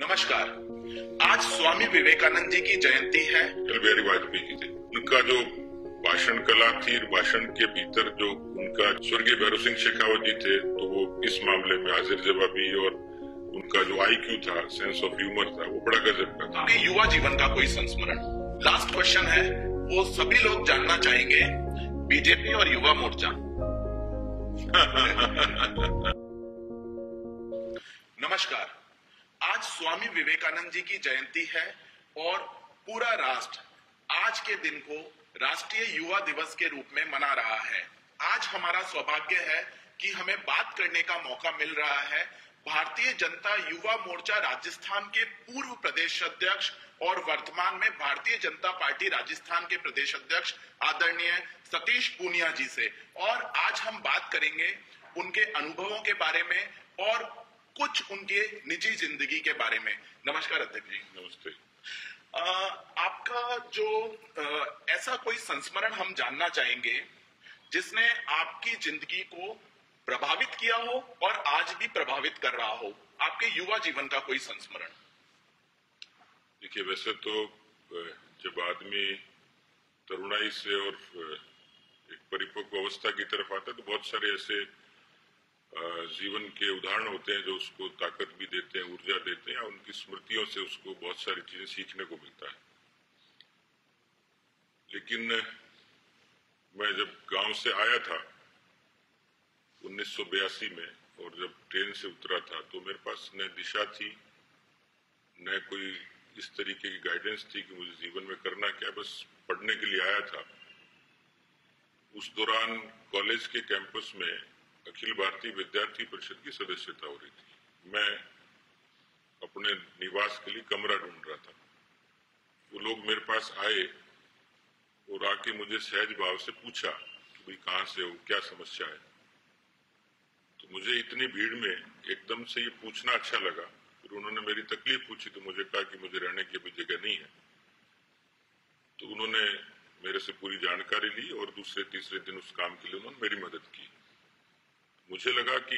नमस्कार। आज स्वामी विवेकानंद जी की जयंती है। अटल बिहारी वाजपेयी जी थे। उनका जो भाषण कला थी, भाषण के भीतर जो उनका स्वर्गीय भैरव सिंह शेखावत जी थे, तो वो इस मामले में हाजिर जवाबी और उनका जो IQ था, सेंस ऑफ ह्यूमर था, वो बड़ा गजब का था। आपके युवा जीवन का कोई संस्मरण? लास्ट क्वेश्चन है, वो सभी लोग जानना चाहेंगे, बीजेपी और युवा मोर्चा। नमस्कार। आज स्वामी विवेकानंद जी की जयंती है और पूरा राष्ट्र आज के दिन को राष्ट्रीय युवा दिवस के रूप में मना रहा है। आज हमारा सौभाग्य है कि हमें बात करने का मौका मिल रहा है भारतीय जनता युवा मोर्चा राजस्थान के पूर्व प्रदेश अध्यक्ष और वर्तमान में भारतीय जनता पार्टी राजस्थान के प्रदेश अध्यक्ष आदरणीय सतीश पूनिया जी से। और आज हम बात करेंगे उनके अनुभवों के बारे में और कुछ उनके निजी जिंदगी के बारे में। नमस्कार अध्यक्ष जी। नमस्ते। आपका जो ऐसा कोई संस्मरण हम जानना चाहेंगे जिसने आपकी जिंदगी को प्रभावित किया हो और आज भी प्रभावित कर रहा हो, आपके युवा जीवन का कोई संस्मरण। देखिए, वैसे तो जब आदमी तरुणाई से और एक परिपक्व अवस्था की तरफ आता है तो बहुत सारे ऐसे जीवन के उदाहरण होते हैं जो उसको ताकत भी देते हैं, ऊर्जा देते हैं, और उनकी स्मृतियों से उसको बहुत सारी चीजें सीखने को मिलता है। लेकिन मैं जब गांव से आया था 1982 में, और जब ट्रेन से उतरा था, तो मेरे पास न दिशा थी, न कोई इस तरीके की गाइडेंस थी कि मुझे जीवन में करना क्या। बस पढ़ने के लिए आया था। उस दौरान कॉलेज के कैंपस में अखिल भारतीय विद्यार्थी परिषद की सदस्यता हो रही थी। मैं अपने निवास के लिए कमरा ढूंढ रहा था। वो लोग मेरे पास आए और आके मुझे सहज भाव से पूछा कि भाई कहाँ से हो, क्या समस्या है। तो मुझे इतनी भीड़ में एकदम से ये पूछना अच्छा लगा। फिर उन्होंने मेरी तकलीफ पूछी तो मुझे कहा कि मुझे रहने की अभी जगह नहीं है। तो उन्होंने मेरे से पूरी जानकारी ली और दूसरे तीसरे दिन उस काम के लिए उन्होंने मेरी मदद की। मुझे लगा कि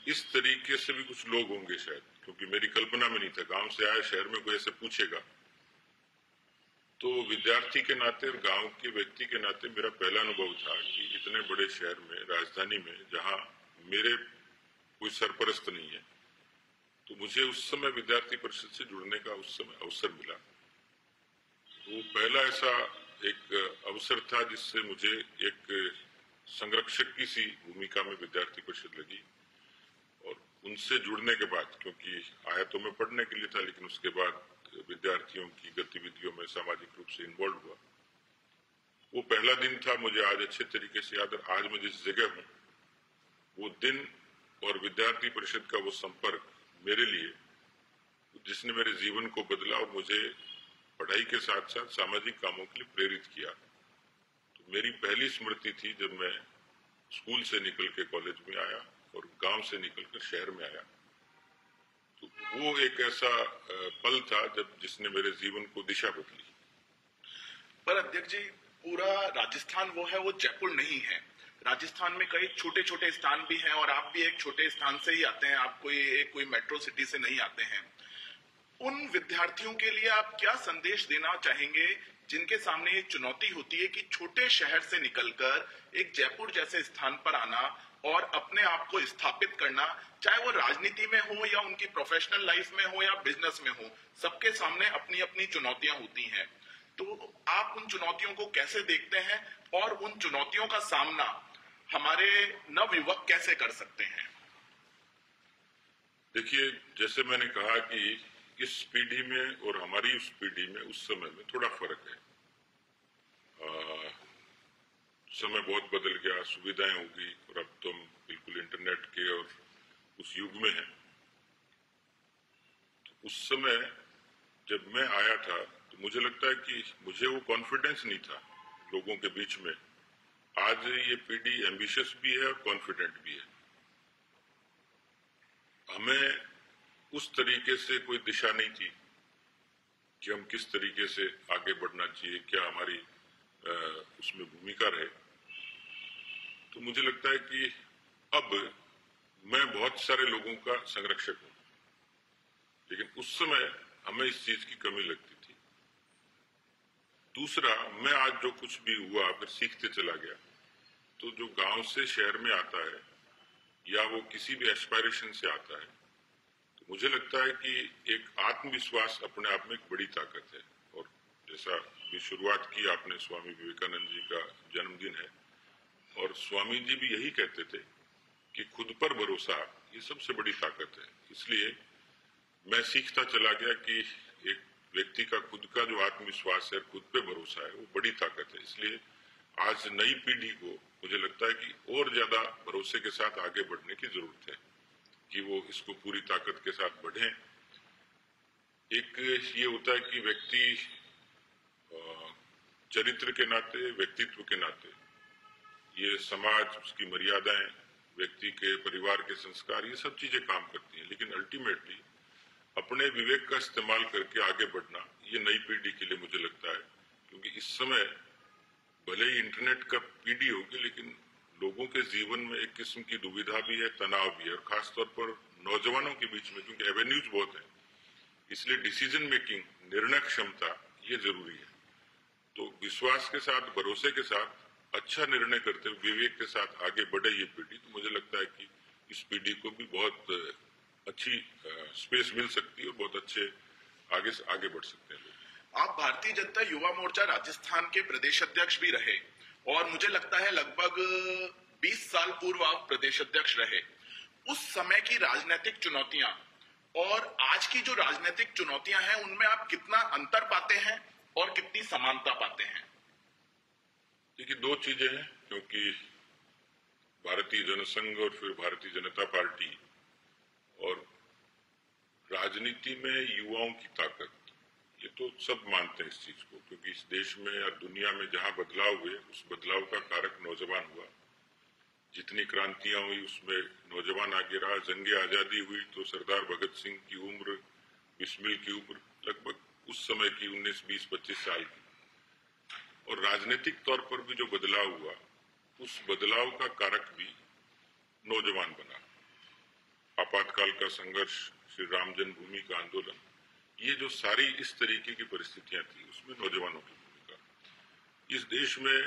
इस तरीके से भी कुछ लोग होंगे शायद, क्योंकि मेरी कल्पना में नहीं था। गांव से आया, शहर में कोई ऐसे पूछेगा। तो विद्यार्थी के नाते और गांव के व्यक्ति के नाते मेरा पहला अनुभव था कि इतने बड़े शहर में, राजधानी में, जहां मेरे कोई सरपरस्त नहीं है, तो मुझे उस समय विद्यार्थी परिषद से जुड़ने का उस समय अवसर मिला। वो पहला ऐसा एक अवसर था जिससे मुझे एक संरक्षक की सी भूमिका में विद्यार्थी परिषद लगी। और उनसे जुड़ने के बाद, क्योंकि आया तो मैं पढ़ने के लिए था, लेकिन उसके बाद विद्यार्थियों की गतिविधियों में सामाजिक रूप से इन्वॉल्व हुआ। वो पहला दिन था, मुझे आज अच्छे तरीके से याद है। आज मैं जिस जगह हूँ, वो दिन और विद्यार्थी परिषद का वो संपर्क मेरे लिए, जिसने मेरे जीवन को बदला और मुझे पढ़ाई के साथ साथ सामाजिक कामों के लिए प्रेरित किया। मेरी पहली स्मृति थी जब मैं स्कूल से निकल के कॉलेज में आया और गांव से निकलकर शहर में आया। तो वो एक ऐसा पल था जब जिसने मेरे जीवन को दिशा बदली। पर अध्यक्ष जी, पूरा राजस्थान वो है, वो जयपुर नहीं है। राजस्थान में कई छोटे छोटे स्थान भी हैं और आप भी एक छोटे स्थान से ही आते हैं। आप कोई मेट्रो सिटी से नहीं आते हैं। उन विद्यार्थियों के लिए आप क्या संदेश देना चाहेंगे जिनके सामने ये चुनौती होती है कि छोटे शहर से निकलकर एक जयपुर जैसे स्थान पर आना और अपने आप को स्थापित करना, चाहे वो राजनीति में हो या उनकी प्रोफेशनल लाइफ में हो या बिजनेस में हो, सबके सामने अपनी अपनी चुनौतियां होती हैं। तो आप उन चुनौतियों को कैसे देखते हैं और उन चुनौतियों का सामना हमारे नवयुवक कैसे कर सकते हैं? देखिए, जैसे मैंने कहा कि इस पीढ़ी में और हमारी उस पीढ़ी में उस समय में थोड़ा फर्क है। समय बहुत बदल गया, सुविधाएं हो गई और अब तो हम बिल्कुल इंटरनेट के और उस युग में हैं। तो उस समय जब मैं आया था तो मुझे लगता है कि मुझे वो कॉन्फिडेंस नहीं था लोगों के बीच में। आज ये पीढ़ी एम्बिशियस भी है और कॉन्फिडेंट भी है। हमें उस तरीके से कोई दिशा नहीं थी कि हम किस तरीके से आगे बढ़ना चाहिए, क्या हमारी उसमें भूमिका रहे। तो मुझे लगता है कि अब मैं बहुत सारे लोगों का संरक्षक हूँ। लेकिन उस समय हमें इस चीज की कमी लगती थी। दूसरा, मैं आज जो कुछ भी हुआ अगर सीखते चला गया, तो जो गांव से शहर में आता है या वो किसी भी एस्पायरेशन से आता है, तो मुझे लगता है कि एक आत्मविश्वास अपने आप में एक बड़ी ताकत है। और जैसा भी शुरुआत की आपने, स्वामी विवेकानंद जी का जन्मदिन है, और स्वामी जी भी यही कहते थे कि खुद पर भरोसा ये सबसे बड़ी ताकत है। इसलिए मैं सीखता चला गया कि एक व्यक्ति का खुद का जो आत्मविश्वास है, खुद पे भरोसा है, वो बड़ी ताकत है। इसलिए आज नई पीढ़ी को मुझे लगता है कि और ज्यादा भरोसे के साथ आगे बढ़ने की जरूरत है कि वो इसको पूरी ताकत के साथ बढ़े। एक ये होता है कि व्यक्ति चरित्र के नाते, व्यक्तित्व के नाते, ये समाज, उसकी मर्यादाएं, व्यक्ति के परिवार के संस्कार, ये सब चीजें काम करती हैं, लेकिन अल्टीमेटली अपने विवेक का इस्तेमाल करके आगे बढ़ना ये नई पीढ़ी के लिए मुझे लगता है। क्योंकि इस समय भले ही इंटरनेट का पीढ़ी होगी, लेकिन लोगों के जीवन में एक किस्म की दुविधा भी है, तनाव भी है, और खासतौर पर नौजवानों के बीच में, क्योंकि एवेन्यूज बहुत है, इसलिए डिसीजन मेकिंग, निर्णय क्षमता ये जरूरी है। तो विश्वास के साथ, भरोसे के साथ अच्छा निर्णय करते हुए विवेक के साथ आगे बढ़े ये पीढ़ी, तो मुझे लगता है कि इस पीढ़ी को भी बहुत अच्छी स्पेस मिल सकती है और बहुत अच्छे आगे से आगे बढ़ सकते हैं लोग। आप भारतीय जनता युवा मोर्चा राजस्थान के प्रदेश अध्यक्ष भी रहे, और मुझे लगता है लगभग 20 साल पूर्व आप प्रदेश अध्यक्ष रहे। उस समय की राजनीतिक चुनौतियां और आज की जो राजनीतिक चुनौतियां हैं, उनमें आप कितना अंतर पाते हैं और कितनी समानता पाते हैं? देखिए, दो चीजें हैं, क्योंकि भारतीय जनसंघ और फिर भारतीय जनता पार्टी और राजनीति में युवाओं की ताकत, ये तो सब मानते हैं इस चीज को, क्योंकि इस देश में या दुनिया में जहां बदलाव हुए, उस बदलाव का कारक नौजवान हुआ। जितनी क्रांतियां हुई उसमें नौजवान आगे रहा। जंगे आजादी हुई तो सरदार भगत सिंह की उम्र, बिस्मिल की उम्र लगभग उस समय की 19, 20, 25 साल की। और राजनीतिक तौर पर भी जो बदलाव हुआ, उस बदलाव का कारक भी नौजवान बना। आपातकाल का संघर्ष, श्री राम जन्मभूमि का आंदोलन, ये जो सारी इस तरीके की परिस्थितियां थी, उसमें नौजवानों की भूमिका। इस देश में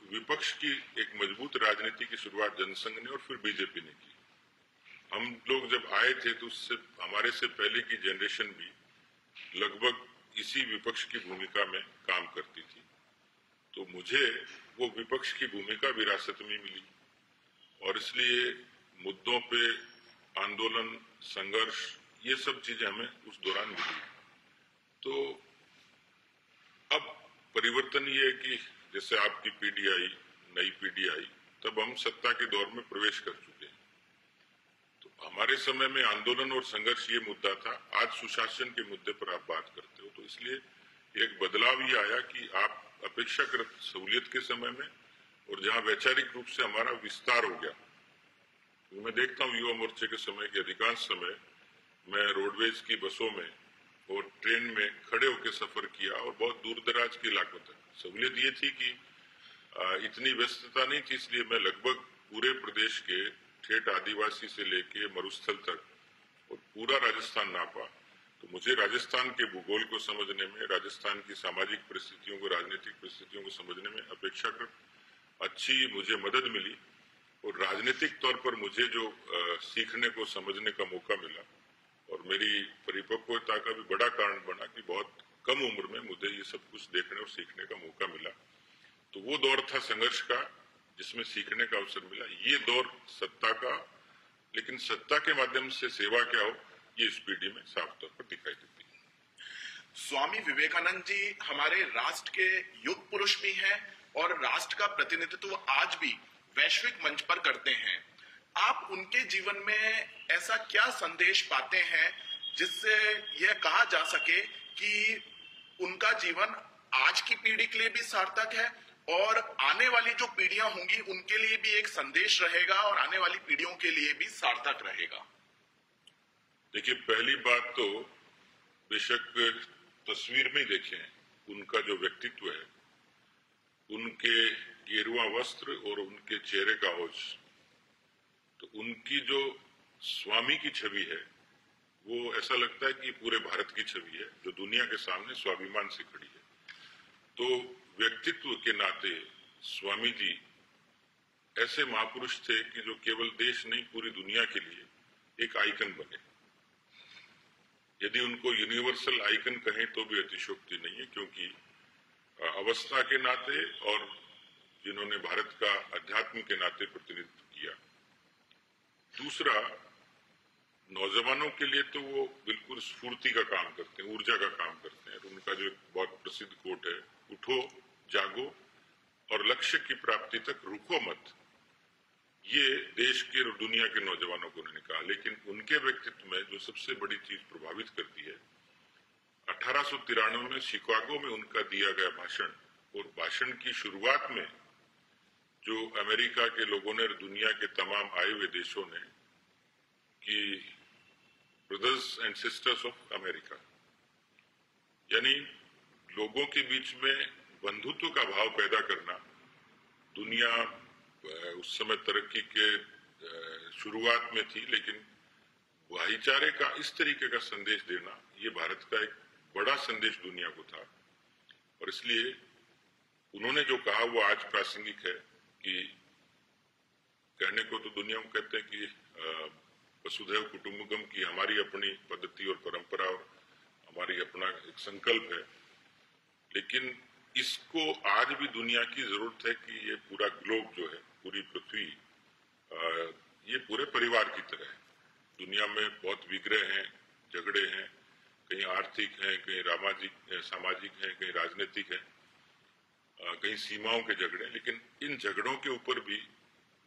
विपक्ष की एक मजबूत राजनीति की शुरुआत जनसंघ ने और फिर बीजेपी ने की। हम लोग जब आए थे तो उससे हमारे से पहले की जनरेशन भी लगभग इसी विपक्ष की भूमिका में काम करती थी। तो मुझे वो विपक्ष की भूमिका विरासत में मिली, और इसलिए मुद्दों पे आंदोलन, संघर्ष, ये सब चीजें हमें उस दौरान मिली। तो अब परिवर्तन ये है कि जैसे आपकी पीढ़ी आई, नई पीढ़ी आई, तब हम सत्ता के दौर में प्रवेश कर चुके हैं। तो हमारे समय में आंदोलन और संघर्ष ये मुद्दा था, आज सुशासन के मुद्दे पर आप बात करते हो। तो इसलिए एक बदलाव ये आया कि आप अपेक्षाकृत सहूलियत के समय में, और जहां वैचारिक रूप से हमारा विस्तार हो गया, तो मैं देखता हूँ युवा मोर्चे के समय के अधिकांश समय मैं रोडवेज की बसों में और ट्रेन में खड़े होकर सफर किया, और बहुत दूर दराज के इलाकों तक। सहूलियत ये थी कि इतनी व्यस्तता नहीं थी, इसलिए मैं लगभग पूरे प्रदेश के ठेठ आदिवासी से लेके मरुस्थल तक और पूरा राजस्थान नापा। तो मुझे राजस्थान के भूगोल को समझने में, राजस्थान की सामाजिक परिस्थितियों को, राजनीतिक परिस्थितियों को समझने में अपेक्षाकृत अच्छी मुझे मदद मिली। और राजनीतिक तौर पर मुझे जो सीखने को, समझने का मौका मिला, और मेरी परिपक्वता का भी बड़ा कारण बना कि बहुत कम उम्र में मुझे ये सब कुछ देखने और सीखने का मौका मिला। तो वो दौर था संघर्ष का, जिसमें सीखने का अवसर मिला। ये दौर सत्ता का, लेकिन सत्ता के माध्यम से सेवा क्या हो, ये इस पीढ़ी में साफ तौर पर दिखाई देती है। स्वामी विवेकानंद जी हमारे राष्ट्र के युग पुरुष भी हैं, और राष्ट्र का प्रतिनिधित्व आज भी वैश्विक मंच पर करते हैं। आप उनके जीवन में ऐसा क्या संदेश पाते हैं जिससे यह कहा जा सके कि उनका जीवन आज की पीढ़ी के लिए भी सार्थक है, और आने वाली जो पीढ़ियां होंगी उनके लिए भी एक संदेश रहेगा, और आने वाली पीढ़ियों के लिए भी सार्थक रहेगा? देखिए, पहली बात तो बेशक तस्वीर में देखें उनका जो व्यक्तित्व है, उनके गेरुआ वस्त्र और उनके चेहरे का ओज, तो उनकी जो स्वामी की छवि है वो ऐसा लगता है कि पूरे भारत की छवि है जो दुनिया के सामने स्वाभिमान से खड़ी है। तो व्यक्तित्व के नाते स्वामी जी ऐसे महापुरुष थे कि जो केवल देश नहीं पूरी दुनिया के लिए एक आइकन बने। यदि उनको यूनिवर्सल आइकन कहें तो भी अतिशयोक्ति नहीं है, क्योंकि अवस्था के नाते और जिन्होंने भारत का अध्यात्म के नाते प्रतिनिधित्व किया। दूसरा, नौजवानों के लिए तो वो बिल्कुल स्फूर्ति का काम करते हैं, ऊर्जा का काम करते हैं। उनका जो बहुत प्रसिद्ध कोट है, उठो जागो और लक्ष्य की प्राप्ति तक रुको मत, ये देश के और दुनिया के नौजवानों को उन्होंने कहा। लेकिन उनके व्यक्तित्व में जो सबसे बड़ी चीज प्रभावित करती है, 1893 में शिकागो में उनका दिया गया भाषण, और भाषण की शुरुआत में जो अमेरिका के लोगों ने, दुनिया के तमाम आए हुए देशों ने, कि brothers and sisters of America, यानी लोगों के बीच में बंधुत्व का भाव पैदा करना। दुनिया उस समय तरक्की के शुरुआत में थी, लेकिन भाईचारे का इस तरीके का संदेश देना, ये भारत का एक बड़ा संदेश दुनिया को था। और इसलिए उन्होंने जो कहा वो आज प्रासंगिक है कि कहने को तो दुनिया में कहते हैं कि वसुधैव कुटुंबकम की हमारी अपनी पद्धति और परंपरा और हमारी अपना एक संकल्प है, लेकिन इसको आज भी दुनिया की जरूरत है कि ये पूरा ग्लोब जो है, पूरी पृथ्वी, ये पूरे परिवार की तरह है। दुनिया में बहुत विग्रह हैं, झगड़े हैं, कहीं आर्थिक हैं, कहीं सामाजिक हैं, कहीं राजनीतिक हैं, कहीं सीमाओं के झगड़े, लेकिन इन झगड़ों के ऊपर भी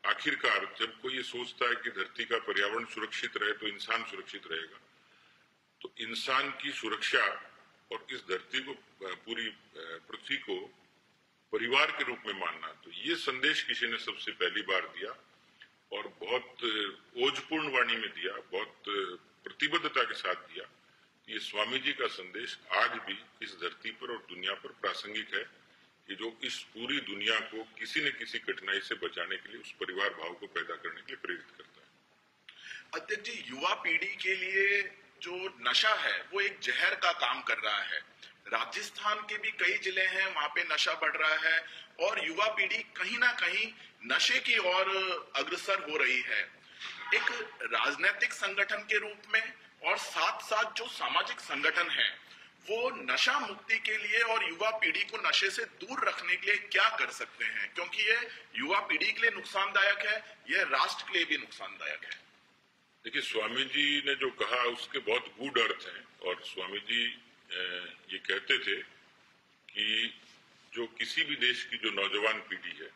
आखिरकार जब कोई ये सोचता है कि धरती का पर्यावरण सुरक्षित रहे तो इंसान सुरक्षित रहेगा, तो इंसान की सुरक्षा और इस धरती को, पूरी पृथ्वी को परिवार के रूप में मानना, तो ये संदेश किसी ने सबसे पहली बार दिया और बहुत ओजपूर्ण वाणी में दिया, बहुत प्रतिबद्धता के साथ दिया। ये स्वामी जी का संदेश आज भी इस धरती पर और दुनिया पर प्रासंगिक है, कि जो इस पूरी दुनिया को किसी न किसी कठिनाई से बचाने के लिए, उस परिवार भाव को पैदा करने के लिए प्रेरित करता है। अध्यक्ष जी, युवा पीढ़ी के लिए जो नशा है वो एक जहर का काम कर रहा है। राजस्थान के भी कई जिले हैं, वहां पे नशा बढ़ रहा है और युवा पीढ़ी कहीं ना कहीं नशे की ओर अग्रसर हो रही है। एक राजनीतिक संगठन के रूप में और साथ साथ जो सामाजिक संगठन है, वो नशा मुक्ति के लिए और युवा पीढ़ी को नशे से दूर रखने के लिए क्या कर सकते हैं? क्योंकि ये युवा पीढ़ी के लिए नुकसानदायक है, यह राष्ट्र के लिए भी नुकसानदायक है। देखिए, स्वामी जी ने जो कहा उसके बहुत गूढ़ अर्थ हैं, और स्वामी जी ये कहते थे कि जो किसी भी देश की जो नौजवान पीढ़ी है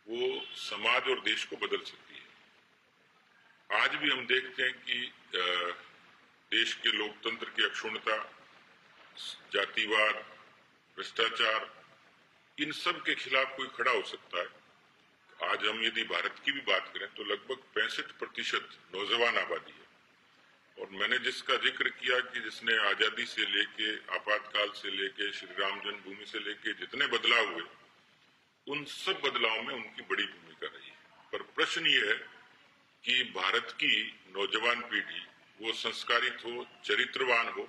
वो समाज और देश को बदल सकती है। आज भी हम देखते हैं कि देश के लोकतंत्र की अक्षुण्णता, जातिवाद, भ्रष्टाचार, इन सब के खिलाफ कोई खड़ा हो सकता है। आज हम यदि भारत की भी बात करें तो लगभग 65% नौजवान आबादी है, और मैंने जिसका जिक्र किया कि जिसने आजादी से लेके, आपातकाल से लेके, श्री राम जन्मभूमि से लेके जितने बदलाव हुए, उन सब बदलाव में उनकी बड़ी भूमिका रही है। पर प्रश्न ये है कि भारत की नौजवान पीढ़ी वो संस्कारित हो, चरित्रवान हो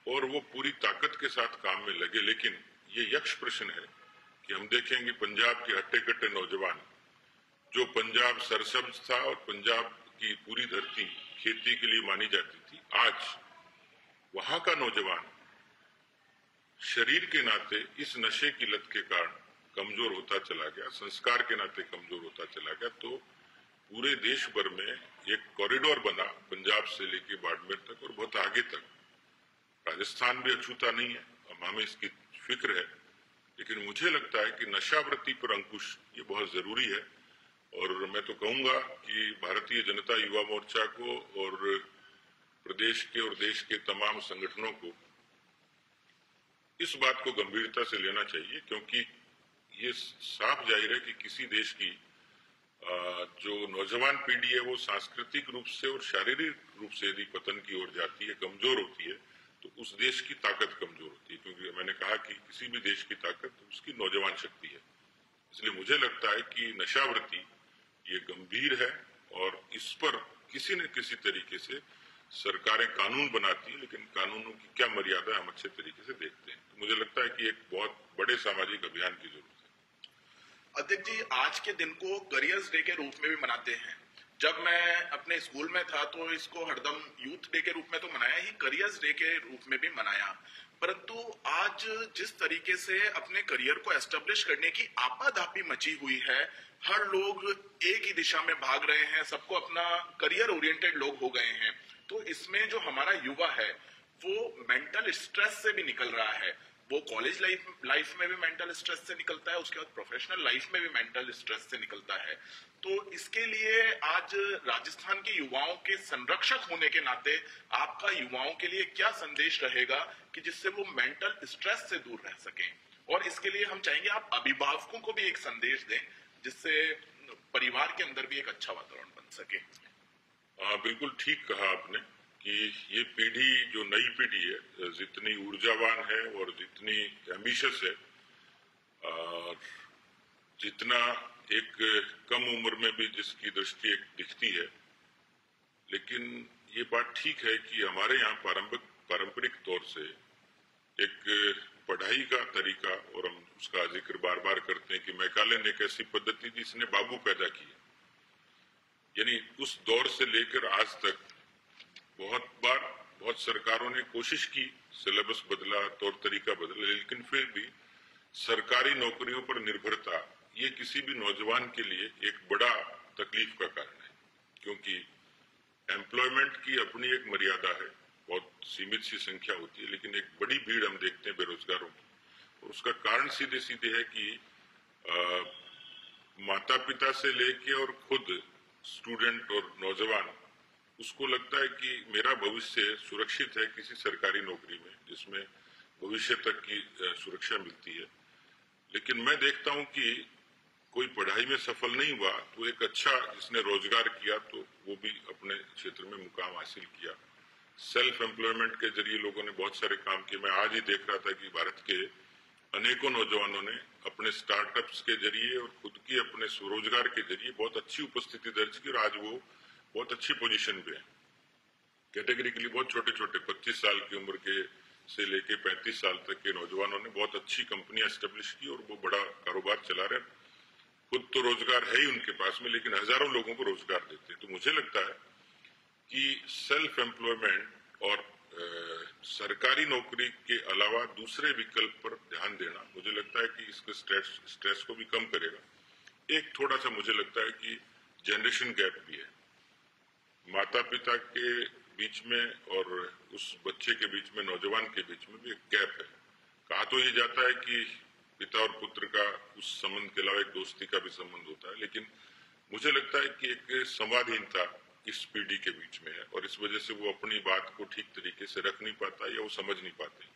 और वो पूरी ताकत के साथ काम में लगे। लेकिन ये यक्ष प्रश्न है कि हम देखेंगे पंजाब के हट्टे कट्टे नौजवान, जो पंजाब सरसब्ज था और पंजाब की पूरी धरती खेती के लिए मानी जाती थी, आज वहां का नौजवान शरीर के नाते इस नशे की लत के कारण कमजोर होता चला गया, संस्कार के नाते कमजोर होता चला गया। तो पूरे देश भर में एक कॉरिडोर बना, पंजाब से लेके बाड़मेर तक और बहुत आगे तक। राजस्थान भी अछूता नहीं है, हमें इसकी फिक्र है, लेकिन मुझे लगता है कि नशावृत्ति पर अंकुश ये बहुत जरूरी है। और मैं तो कहूंगा कि भारतीय जनता युवा मोर्चा को और प्रदेश के और देश के तमाम संगठनों को इस बात को गंभीरता से लेना चाहिए, क्योंकि ये साफ जाहिर है कि किसी देश की जो नौजवान पीढ़ी है वो सांस्कृतिक रूप से और शारीरिक रूप से यदि पतन की ओर जाती है, कमजोर होती है, तो उस देश की ताकत कमजोर होती है। क्योंकि मैंने कहा कि किसी भी देश की ताकत उसकी नौजवान शक्ति है। इसलिए मुझे लगता है कि नशावृत्ति ये गंभीर है और इस पर किसी न किसी तरीके से सरकारें कानून बनाती हैं, लेकिन कानूनों की क्या मर्यादा हम अच्छे तरीके से देखते हैं। तो मुझे लगता है कि एक बहुत बड़े सामाजिक अभियान की जरूरत है। अध्यक्ष जी, आज के दिन को करियर्स डे के रूप में भी मनाते हैं। जब मैं अपने स्कूल में था तो इसको हरदम यूथ डे के रूप में तो मनाया ही, करियर्स डे के रूप में भी मनाया। परंतु आज जिस तरीके से अपने करियर को एस्टेब्लिश करने की आपाधापी मची हुई है, हर लोग एक ही दिशा में भाग रहे हैं, सबको अपना करियर ओरिएंटेड लोग हो गए हैं। तो इसमें जो हमारा युवा है वो मेंटल स्ट्रेस से भी निकल रहा है। वो कॉलेज लाइफ में भी मेंटल स्ट्रेस से निकलता है, उसके बाद प्रोफेशनल लाइफ में भी मेंटल स्ट्रेस से निकलता है। तो इसके लिए आज राजस्थान के युवाओं के संरक्षक होने के नाते आपका युवाओं के लिए क्या संदेश रहेगा कि जिससे वो मेंटल स्ट्रेस से दूर रह सकें? और इसके लिए हम चाहेंगे आप अभिभावकों को भी एक संदेश दें जिससे परिवार के अंदर भी एक अच्छा वातावरण बन सके। बिल्कुल ठीक कहा आपने कि ये पीढ़ी, जो नई पीढ़ी है, जितनी ऊर्जावान है और जितनी एम्बिशियस है, और जितना एक कम उम्र में भी जिसकी दृष्टि एक दिखती है, लेकिन ये बात ठीक है कि हमारे यहाँ पारंपरिक तौर से एक पढ़ाई का तरीका, और हम उसका जिक्र बार बार करते हैं कि मैकाले ने एक ऐसी पद्धति जिसने बाबू पैदा किए, यानी उस दौर से लेकर आज तक बहुत सरकारों ने कोशिश की, सिलेबस बदला, तौर तरीका बदला, लेकिन फिर भी सरकारी नौकरियों पर निर्भरता ये किसी भी नौजवान के लिए एक बड़ा तकलीफ का कारण है, क्योंकि एम्प्लॉयमेंट की अपनी एक मर्यादा है, बहुत सीमित सी संख्या होती है, लेकिन एक बड़ी भीड़ हम देखते हैं बेरोजगारों की। और उसका कारण सीधे सीधे है कि माता पिता से लेके और खुद स्टूडेंट और नौजवान, उसको लगता है कि मेरा भविष्य सुरक्षित है किसी सरकारी नौकरी में जिसमें भविष्य तक की सुरक्षा मिलती है। लेकिन मैं देखता हूं कि कोई पढ़ाई में सफल नहीं हुआ तो एक अच्छा जिसने रोजगार किया तो वो भी अपने क्षेत्र में मुकाम हासिल किया। सेल्फ एम्प्लॉयमेंट के जरिए लोगों ने बहुत सारे काम किए। मैं आज ही देख रहा था कि भारत के अनेकों नौजवानों ने अपने स्टार्टअप्स के जरिए और खुद की अपने स्वरोजगार के जरिए बहुत अच्छी उपस्थिति दर्ज की, और आज वो बहुत अच्छी पोजीशन पे है। कैटेगरिकली बहुत छोटे छोटे 25 साल की उम्र के से लेके 35 साल तक के नौजवानों ने बहुत अच्छी कंपनियां एस्टेब्लिश की और वो बड़ा कारोबार चला रहे हैं। खुद तो रोजगार है ही उनके पास में, लेकिन हजारों लोगों को रोजगार देते हैं। तो मुझे लगता है कि सेल्फ एम्प्लॉयमेंट और सरकारी नौकरी के अलावा दूसरे विकल्प पर ध्यान देना, मुझे लगता है कि इसके स्ट्रेस को भी कम करेगा। एक थोड़ा सा मुझे लगता है कि जनरेशन गैप भी है, माता पिता के बीच में और उस बच्चे के बीच में, नौजवान के बीच में भी एक गैप है। कहा तो ये जाता है कि पिता और पुत्र का उस संबंध के अलावा एक दोस्ती का भी संबंध होता है, लेकिन मुझे लगता है कि एक संवादहीनता इस पीढ़ी के बीच में है और इस वजह से वो अपनी बात को ठीक तरीके से रख नहीं पाता या वो समझ नहीं पाते।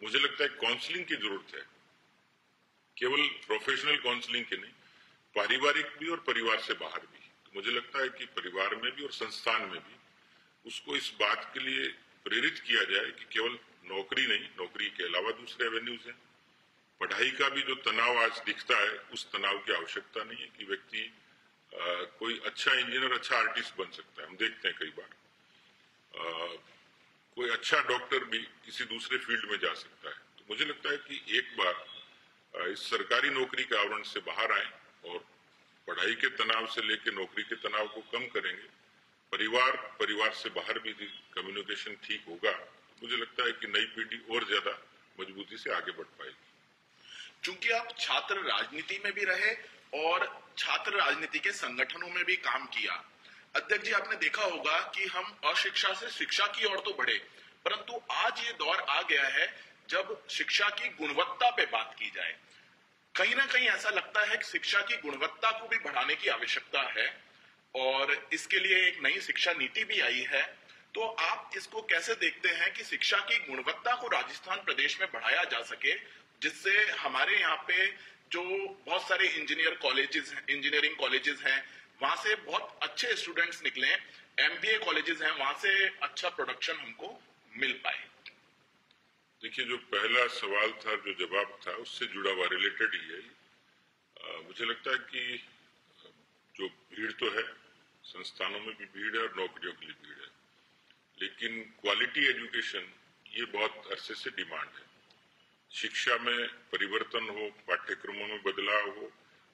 मुझे लगता है काउंसलिंग की जरूरत है, केवल प्रोफेशनल काउंसलिंग की नहीं, पारिवारिक भी और परिवार से बाहर भी। तो मुझे लगता है कि परिवार में भी और संस्थान में भी उसको इस बात के लिए प्रेरित किया जाए कि केवल नौकरी नहीं, नौकरी के अलावा दूसरे एवेन्यूज हैं। पढ़ाई का भी जो तनाव आज दिखता है, उस तनाव की आवश्यकता नहीं है कि व्यक्ति कोई अच्छा इंजीनियर, अच्छा आर्टिस्ट बन सकता है। हम देखते हैं कई बार कोई अच्छा डॉक्टर भी किसी दूसरे फील्ड में जा सकता है। तो मुझे लगता है कि एक बार इस सरकारी नौकरी के आवरण से बाहर आए और पढ़ाई के तनाव से लेकर नौकरी के तनाव को कम करेंगे, परिवार से बाहर भी कम्युनिकेशन ठीक होगा, मुझे लगता है कि नई पीढ़ी और ज्यादा मजबूती से आगे बढ़ पाएगी। चूंकि आप छात्र राजनीति में भी रहे और छात्र राजनीति के संगठनों में भी काम किया, अध्यक्ष जी, आपने देखा होगा कि हम अशिक्षा से शिक्षा की ओर तो बढ़े, परंतु आज ये दौर आ गया है जब शिक्षा की गुणवत्ता पे बात की जाए। कहीं ना कहीं ऐसा लगता है कि शिक्षा की गुणवत्ता को भी बढ़ाने की आवश्यकता है और इसके लिए एक नई शिक्षा नीति भी आई है। तो आप इसको कैसे देखते हैं कि शिक्षा की गुणवत्ता को राजस्थान प्रदेश में बढ़ाया जा सके, जिससे हमारे यहाँ पे जो बहुत सारे इंजीनियरिंग कॉलेजेस हैं, वहां से बहुत अच्छे स्टूडेंट्स निकले, एमबीए कॉलेजेस हैं, वहां से अच्छा प्रोडक्शन हमको मिल पाए। देखिए, जो पहला सवाल था, जो जवाब था, उससे जुड़ा हुआ रिलेटेड ही है। मुझे लगता है कि जो भीड़ तो है, संस्थानों में भी भीड़ है और नौकरियों के लिए भीड़ है। लेकिन क्वालिटी एजुकेशन ये बहुत अरसे से डिमांड है। शिक्षा में परिवर्तन हो, पाठ्यक्रमों में बदलाव हो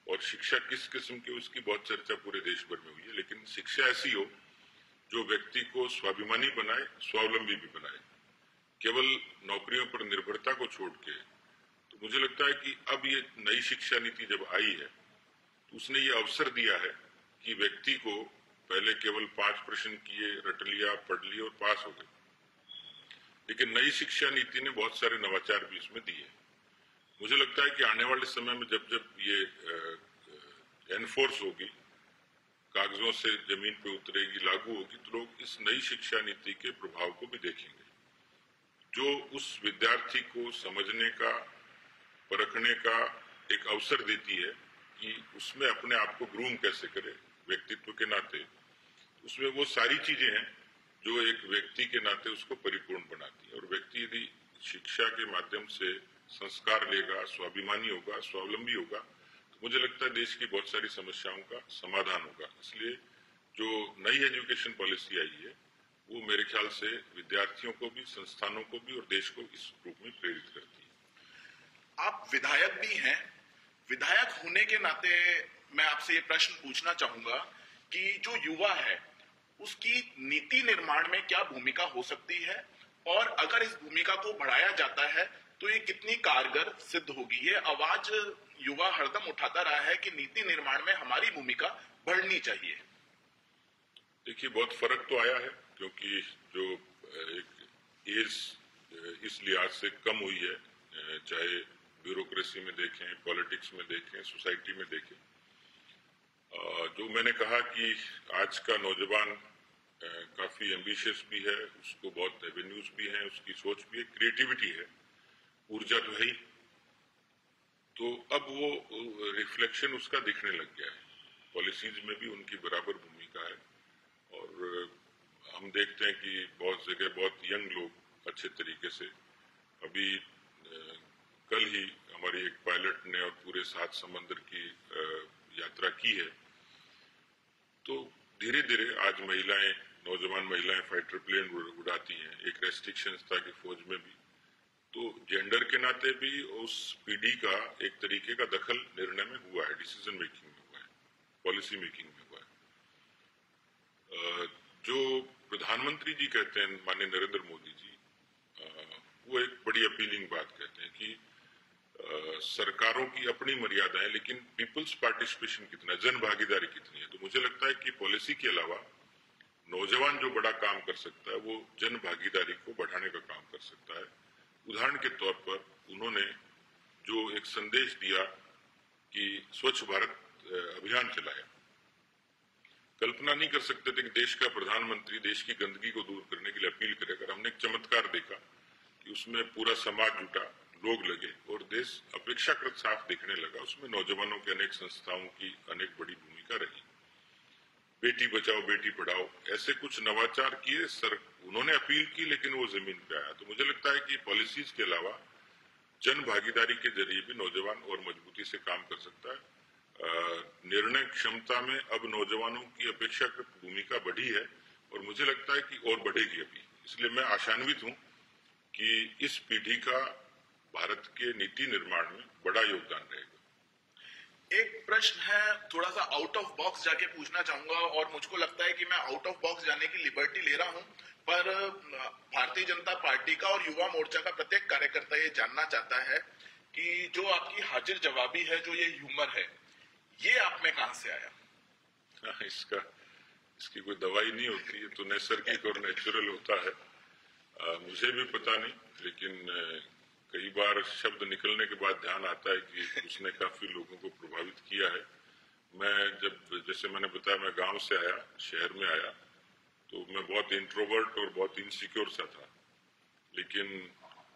और शिक्षा किस किस्म की, उसकी बहुत चर्चा पूरे देश भर में हुई है। लेकिन शिक्षा ऐसी हो जो व्यक्ति को स्वाभिमानी बनाए, स्वावलंबी भी बनाए। केवल नौकरियों पर निर्भरता को छोड़ के, तो मुझे लगता है कि अब ये नई शिक्षा नीति जब आई है तो उसने ये अवसर दिया है कि व्यक्ति को पहले केवल 5 प्रश्न किए, रट लिया, पढ़ लिया और पास हो गए, लेकिन नई शिक्षा नीति ने बहुत सारे नवाचार भी इसमें दिए। मुझे लगता है कि आने वाले समय में जब जब ये एनफोर्स होगी, कागजों से जमीन पे उतरेगी, लागू होगी, तो लोग इस नई शिक्षा नीति के प्रभाव को भी देखेंगे, जो उस विद्यार्थी को समझने का, परखने का एक अवसर देती है कि उसमें अपने आप को ग्रूम कैसे करे व्यक्तित्व के नाते। उसमें वो सारी चीजें हैं जो एक व्यक्ति के नाते उसको परिपूर्ण बनाती है। और व्यक्ति यदि शिक्षा के माध्यम से संस्कार लेगा, स्वाभिमानी होगा, स्वावलंबी होगा, तो मुझे लगता है देश की बहुत सारी समस्याओं का समाधान होगा। इसलिए जो नई एजुकेशन पॉलिसी आई है वो मेरे ख्याल से विद्यार्थियों को भी, संस्थानों को भी और देश को इस रूप में प्रेरित करती है। आप विधायक भी हैं, विधायक होने के नाते मैं आपसे ये प्रश्न पूछना चाहूंगा कि जो युवा है उसकी नीति निर्माण में क्या भूमिका हो सकती है, और अगर इस भूमिका को बढ़ाया जाता है तो ये कितनी कारगर सिद्ध होगी। ये आवाज युवा हरदम उठाता रहा है कि नीति निर्माण में हमारी भूमिका बढ़नी चाहिए। देखिए, बहुत फर्क तो आया है, क्योंकि जो एक एज इस लिहाज से कम हुई है, चाहे ब्यूरोक्रेसी में देखें, पॉलिटिक्स में देखें, सोसाइटी में देखें। जो मैंने कहा कि आज का नौजवान काफी एम्बिशियस भी है, उसको बहुत एवेन्यूज भी हैं, उसकी सोच भी है, क्रिएटिविटी है, ऊर्जा तो है ही। तो अब वो रिफ्लेक्शन उसका दिखने लग गया है, पॉलिसीज में भी उनकी बराबर भूमिका है। और हम देखते हैं कि बहुत जगह बहुत यंग लोग अच्छे तरीके से, अभी कल ही हमारी एक पायलट ने और पूरे 7 समंदर की यात्रा की है। तो धीरे धीरे आज महिलाएं, नौजवान महिलाएं फाइटर प्लेन उड़ाती हैं। एक रेस्ट्रिक्शंस था कि फौज में भी, तो जेंडर के नाते भी उस पीढ़ी का एक तरीके का दखल निर्णय में हुआ है, डिसीजन मेकिंग में हुआ है, पॉलिसी मेकिंग में हुआ है। जो प्रधानमंत्री जी कहते हैं, माननीय नरेंद्र मोदी जी, वो एक बड़ी अपीलिंग बात कहते हैं कि सरकारों की अपनी मर्यादा है, लेकिन पीपल्स पार्टिसिपेशन कितना, जन भागीदारी कितनी है। तो मुझे लगता है कि पॉलिसी के अलावा नौजवान जो बड़ा काम कर सकता है वो जन भागीदारी को बढ़ाने का काम कर सकता है। उदाहरण के तौर पर उन्होंने जो एक संदेश दिया कि स्वच्छ भारत अभियान चलाया, कल्पना नहीं कर सकते थे कि देश का प्रधानमंत्री देश की गंदगी को दूर करने के लिए अपील करेगा। हमने एक चमत्कार देखा कि उसमें पूरा समाज जुटा, लोग लगे और देश अपेक्षाकृत साफ दिखने लगा। उसमें नौजवानों के अनेक संस्थाओं की अनेक बड़ी भूमिका रही। बेटी बचाओ बेटी पढ़ाओ, ऐसे कुछ नवाचार किए, उन्होंने अपील की, लेकिन वो जमीन पे आया। तो मुझे लगता है कि पॉलिसीज के अलावा जन भागीदारी के जरिए भी नौजवान और मजबूती से काम कर सकता है। निर्णय क्षमता में अब नौजवानों की अपेक्षाकृत भूमिका बढ़ी है और मुझे लगता है कि और बढ़ेगी अभी। इसलिए मैं आशान्वित हूं कि इस पीढ़ी का भारत के नीति निर्माण में बड़ा योगदान रहेगा। एक प्रश्न है, थोड़ा सा आउट ऑफ बॉक्स जाके पूछना चाहूंगा, और मुझको लगता है कि मैं आउट ऑफ बॉक्स जाने की लिबर्टी ले रहा हूं, पर भारतीय जनता पार्टी का और युवा मोर्चा का प्रत्येक कार्यकर्ता ये जानना चाहता है कि जो आपकी हाजिर जवाबी है, जो ये ह्यूमर है, ये आप में कहां से आया? इसकी कोई दवाई नहीं होती है, तो नैसर्गिक और नेचुरल होता है। मुझे भी पता नहीं, लेकिन कई बार शब्द निकलने के बाद ध्यान आता है कि उसने काफी लोगों को प्रभावित किया है। मैं जब, जैसे मैंने बताया, मैं गांव से आया, शहर में आया, तो मैं बहुत इंट्रोवर्ट और बहुत इनसिक्योर सा था। लेकिन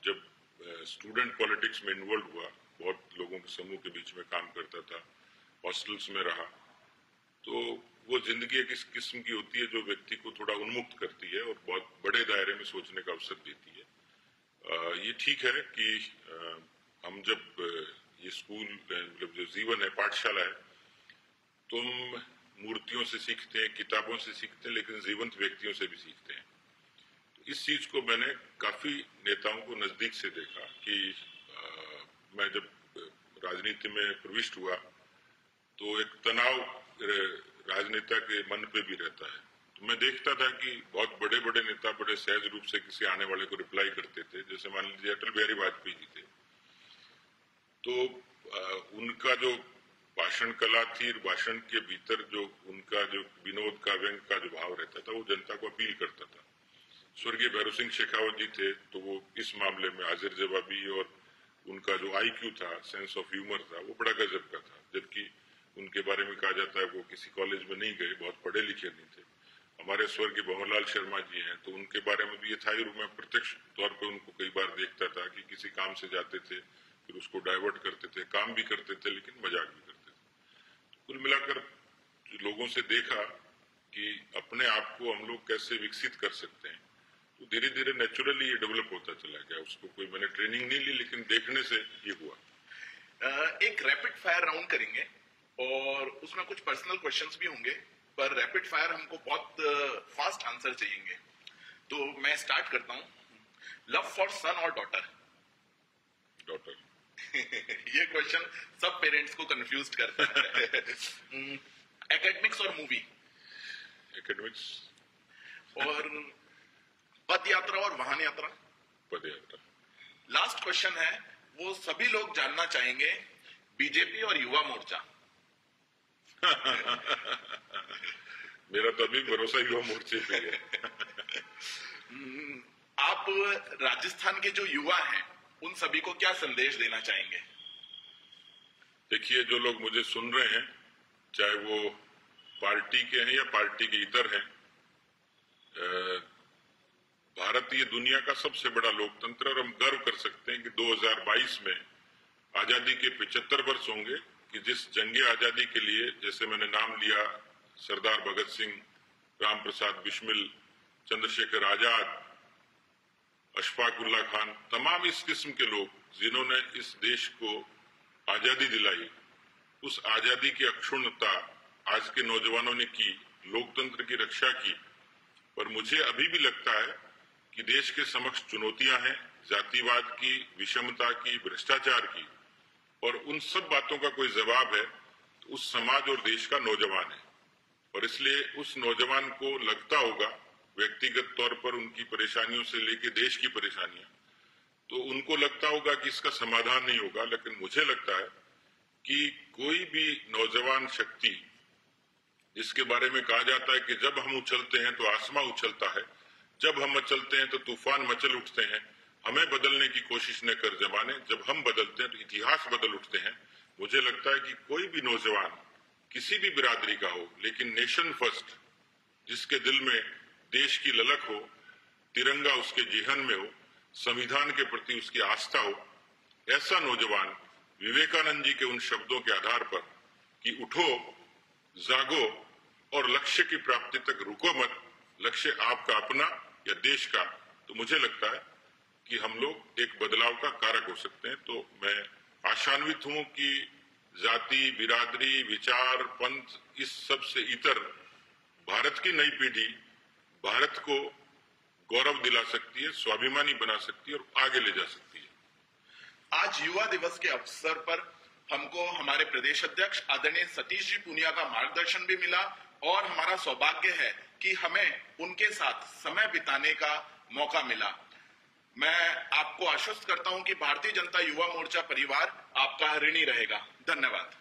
जब स्टूडेंट पॉलिटिक्स में इन्वॉल्व हुआ, बहुत लोगों के समूह के बीच में काम करता था, हॉस्टल्स में रहा, तो वो जिंदगी एक इस किस्म की होती है जो व्यक्ति को थोड़ा उन्मुक्त करती है और बहुत बड़े दायरे में सोचने का अवसर देती है। ये ठीक है कि हम जब ये स्कूल, मतलब जो जीवन है, पाठशाला है, तुम मूर्तियों से सीखते हैं, किताबों से सीखते हैं, लेकिन जीवंत व्यक्तियों से भी सीखते हैं। इस चीज को मैंने काफी नेताओं को नजदीक से देखा कि मैं जब राजनीति में प्रविष्ट हुआ तो एक तनाव राजनेता के मन पे भी रहता है। तो मैं देखता था कि बहुत बड़े बड़े नेता बड़े सहज रूप से किसी आने वाले को रिप्लाई करते थे। जैसे मान लीजिए अटल बिहारी वाजपेयी जी थे, तो उनका जो भाषण कला थी, भाषण के भीतर जो उनका जो विनोद का व्यंग का जो भाव रहता था वो जनता को अपील करता था। स्वर्गीय भैरव सिंह शेखावत जी थे तो वो इस मामले में हाजिर जवाबी और उनका जो IQ था, सेंस ऑफ ह्यूमर था, वो बड़ा गजब का था। जबकि उनके बारे में कहा जाता है वो किसी कॉलेज में नहीं गए, बहुत पढ़े लिखे नहीं थे। हमारे स्वर्गीय भंवरलाल शर्मा जी हैं तो उनके बारे में भी यथाही रूप में प्रत्यक्ष तौर पर उनको कई बार देखता था कि किसी काम से जाते थे, फिर उसको डाइवर्ट करते थे, काम भी करते थे लेकिन मजाक भी करते थे। कुल मिलाकर लोगों से देखा कि अपने आप को हम लोग कैसे विकसित कर सकते हैं, तो धीरे धीरे नेचुरली ये डेवलप होता चला गया। उसको कोई मैंने ट्रेनिंग नहीं ली, लेकिन देखने से ये हुआ। एक रैपिड फायर राउंड करेंगे और उसमें कुछ पर्सनल क्वेश्चंस भी होंगे, पर रैपिड फायर हमको बहुत फास्ट आंसर चाहिए। तो मैं स्टार्ट करता हूं। लव फॉर सन और डॉटर? डॉटर। ये क्वेश्चन सब पेरेंट्स को कंफ्यूज करता है। एकेडमिक्स और मूवी? एकेडमिक्स। और पद यात्रा और वाहन यात्रा? पद यात्रा। लास्ट क्वेश्चन है, वो सभी लोग जानना चाहेंगे, बीजेपी और युवा मोर्चा? मेरा तो अभी भरोसा युवा मोर्चे पे है। आप राजस्थान के जो युवा हैं उन सभी को क्या संदेश देना चाहेंगे? देखिए, जो लोग मुझे सुन रहे हैं, चाहे वो पार्टी के हैं या पार्टी के इतर हैं, भारत ये दुनिया का सबसे बड़ा लोकतंत्र और हम गर्व कर सकते हैं कि 2022 में आजादी के 75 वर्ष होंगे कि जिस जंगे आजादी के लिए, जैसे मैंने नाम लिया, सरदार भगत सिंह, राम प्रसाद बिस्मिल, चंद्रशेखर आजाद, अशफाक उल्ला खान, तमाम इस किस्म के लोग जिन्होंने इस देश को आजादी दिलाई, उस आजादी की अक्षुण्णता आज के नौजवानों ने की, लोकतंत्र की रक्षा की। पर मुझे अभी भी लगता है कि देश के समक्ष चुनौतियां हैं, जातिवाद की, विषमता की, भ्रष्टाचार की, और उन सब बातों का कोई जवाब है तो उस समाज और देश का नौजवान है। और इसलिए उस नौजवान को लगता होगा, व्यक्तिगत तौर पर उनकी परेशानियों से लेके देश की परेशानियां, तो उनको लगता होगा कि इसका समाधान नहीं होगा। लेकिन मुझे लगता है कि कोई भी नौजवान शक्ति, जिसके बारे में कहा जाता है कि जब हम उछलते हैं तो आसमां उछलता है, जब हम मचलते हैं तो तूफान मचल उठते हैं, हमें बदलने की कोशिश न कर जमाने, जब हम बदलते हैं तो इतिहास बदल उठते हैं। मुझे लगता है कि कोई भी नौजवान किसी भी बिरादरी का हो, लेकिन नेशन फर्स्ट, जिसके दिल में देश की ललक हो, तिरंगा उसके जेहन में हो, संविधान के प्रति उसकी आस्था हो, ऐसा नौजवान विवेकानंद जी के उन शब्दों के आधार पर कि उठो, जागो और लक्ष्य की प्राप्ति तक रुको मत, लक्ष्य आपका अपना या देश का, तो मुझे लगता है कि हम लोग एक बदलाव का कारक हो सकते हैं। तो मैं आशान्वित हूं कि जाति, बिरादरी, विचार, पंथ, इस सब से इतर भारत की नई पीढ़ी भारत को गौरव दिला सकती है, स्वाभिमानी बना सकती है और आगे ले जा सकती है। आज युवा दिवस के अवसर पर हमको हमारे प्रदेश अध्यक्ष आदरणीय सतीश जी पूनिया का मार्गदर्शन भी मिला और हमारा सौभाग्य है कि हमें उनके साथ समय बिताने का मौका मिला। मैं आपको आश्वस्त करता हूं कि भारतीय जनता युवा मोर्चा परिवार आपका ऋणी रहेगा। धन्यवाद।